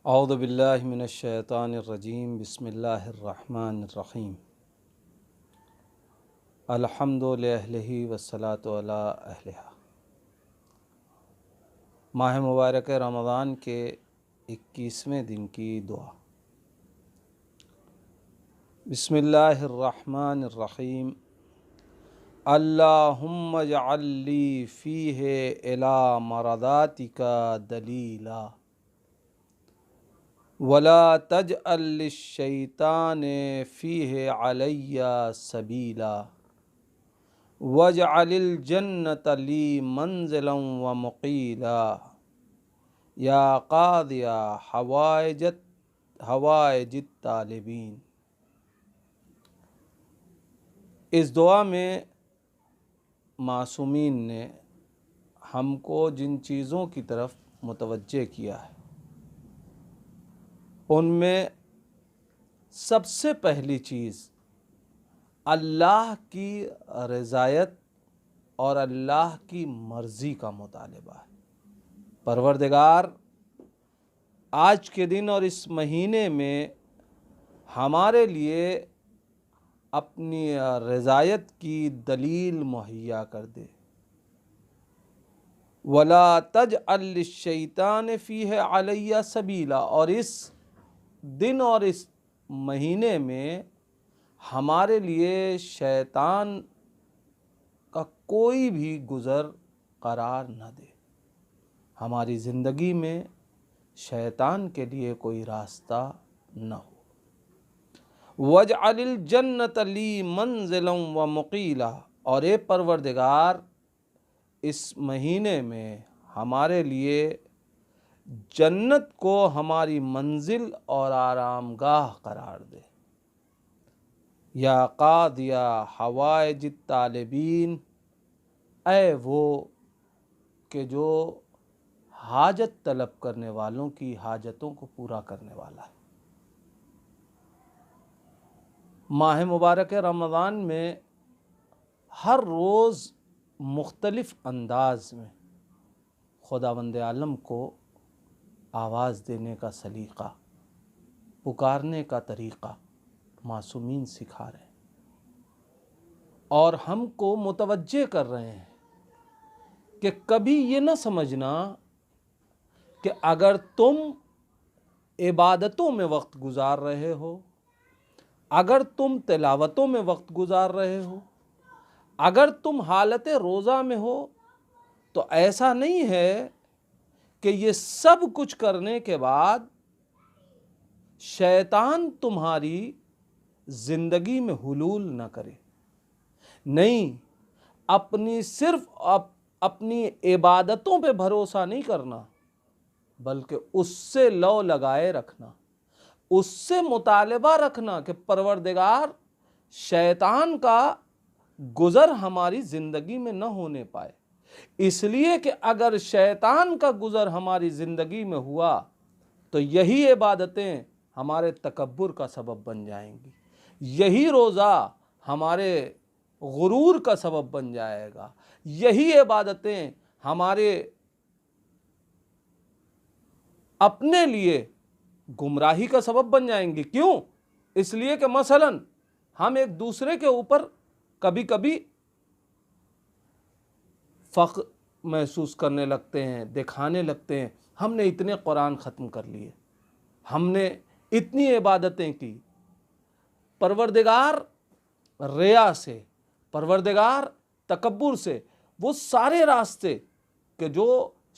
औज़ु बिल्लाहि मिनश शैतानिर रजीम बिस्मिल्लाहिर रहमानिर रहीम अल्हम्दु लिल्लाहि वस्सलातु अला अहलिहा। माह मुबारक रमज़ान के 21वें दिन की दुआ। बिस्मिल्लाहिर रहमानिर रहीम अल्लाहुम्मा जअल्ली फ़ीहि इला मरदातिका दलीला वला तजअल लिश्शैतानि फ़ीहि अलैया सबीला वजअलिल जन्नत ली मंज़िलन व मुक़ीला या क़ादिया हवाइजित तालिबीन। इस दुआ में मासूमीन ने हमको जिन चीज़ों की तरफ मुतवज्जे किया है उनमें सबसे पहली चीज़ अल्लाह की रज़ायत और अल्लाह की मर्ज़ी का मुतालबा है। परवरदिगार आज के दिन और इस महीने में हमारे लिए अपनी रज़ायत की दलील मुहैया कर दे। वला तजअल लिश्शैतानि फ़ीहि अलैया सबीला, और इस दिन और इस महीने में हमारे लिए शैतान का कोई भी गुज़र करार न दे। हमारी ज़िंदगी में शैतान के लिए कोई रास्ता न हो। वजअलिल जन्नत ली मंज़िलन व मुक़ीला, और ए परवरदिगार इस महीने में हमारे लिए जन्नत को हमारी मंजिल और आरामगाह करार दे। या क़ादिया हवाइजित तालिबीन, ऐ वो कि जो हाजत तलब करने वालों की हाजतों को पूरा करने वाला है। माह मुबारक रमज़ान में हर रोज़ मुख्तलिफ़ अंदाज में खुदावंद आलम को आवाज़ देने का सलीक़ा, पुकारने का तरीक़ा मासूमीन सिखा रहे हैं और हमको मुतवज्जे कर रहे हैं कि कभी ये न समझना कि अगर तुम इबादतों में वक्त गुजार रहे हो, अगर तुम तिलावतों में वक्त गुजार रहे हो, अगर तुम हालत रोज़ा में हो, तो ऐसा नहीं है कि ये सब कुछ करने के बाद शैतान तुम्हारी ज़िंदगी में हुलूल न करे। नहीं, अपनी इबादतों पे भरोसा नहीं करना, बल्कि उससे लौ लगाए रखना, उससे मुतालबा रखना कि परवरदिगार शैतान का गुज़र हमारी ज़िंदगी में न होने पाए। इसलिए कि अगर शैतान का गुज़र हमारी ज़िंदगी में हुआ तो यही इबादतें हमारे तकब्बुर का सबब बन जाएंगी, यही रोज़ा हमारे गुरूर का सबब बन जाएगा, यही इबादतें हमारे अपने लिए गुमराही का सबब बन जाएंगी। क्यों? इसलिए कि मसलन हम एक दूसरे के ऊपर कभी कभी फ़ख्र महसूस करने लगते हैं, दिखाने लगते हैं, हमने इतने कुरान ख़त्म कर लिए, हमने इतनी इबादतें की। परवरदिगार रिया से, परवरदिगार तकब्बुर से, वो सारे रास्ते कि जो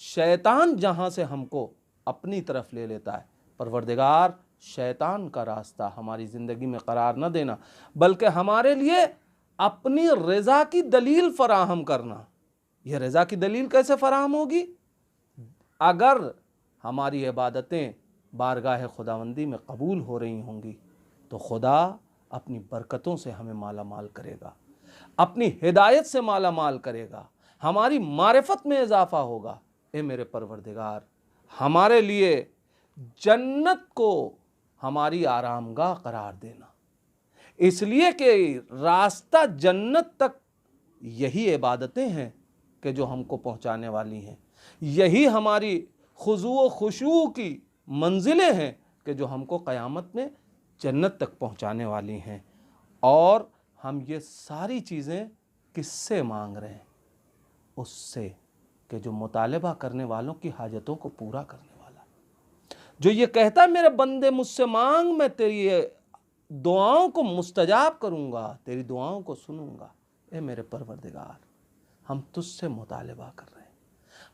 शैतान जहाँ से हमको अपनी तरफ ले लेता है, परवरदिगार शैतान का रास्ता हमारी ज़िंदगी में करार न देना, बल्कि हमारे लिए अपनी रज़ा की दलील फ़राहम करना। यह रज़ा की दलील कैसे फ़राहम होगी? अगर हमारी इबादतें बारगाह खुदावंदी में कबूल हो रही होंगी तो खुदा अपनी बरकतों से हमें माला माल करेगा, अपनी हिदायत से माला माल करेगा, हमारी मारिफत में इजाफ़ा होगा। ए मेरे परवरदिगार, हमारे लिए जन्नत को हमारी आरामगाह करार देना, इसलिए कि रास्ता जन्नत तक यही इबादतें हैं कि जो हमको पहुँचाने वाली हैं, यही हमारी खुज़ू व खुशू की मंजिलें हैं कि जो हमको क़यामत में जन्नत तक पहुंचाने वाली हैं। और हम ये सारी चीज़ें किससे मांग रहे हैं? उससे कि जो मुतालबा करने वालों की हाजतों को पूरा करने वाला, जो ये कहता है मेरे बंदे मुझसे मांग, मैं तेरी दुआओं को मुस्तजाब करूँगा, तेरी दुआओं को सुनूंगा। ए मेरे परवरदिगार, हम तुझसे मुतालबा कर रहे हैं।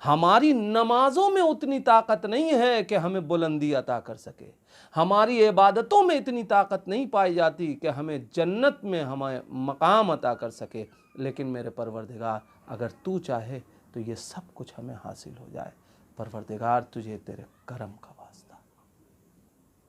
हमारी नमाजों में उतनी ताकत नहीं है कि हमें बुलंदी अता कर सके, हमारी इबादतों में इतनी ताकत नहीं पाई जाती कि हमें जन्नत में हमें मकाम अता कर सके, लेकिन मेरे परवरदिगार अगर तू चाहे तो ये सब कुछ हमें हासिल हो जाए। परवरदिगार तुझे तेरे करम का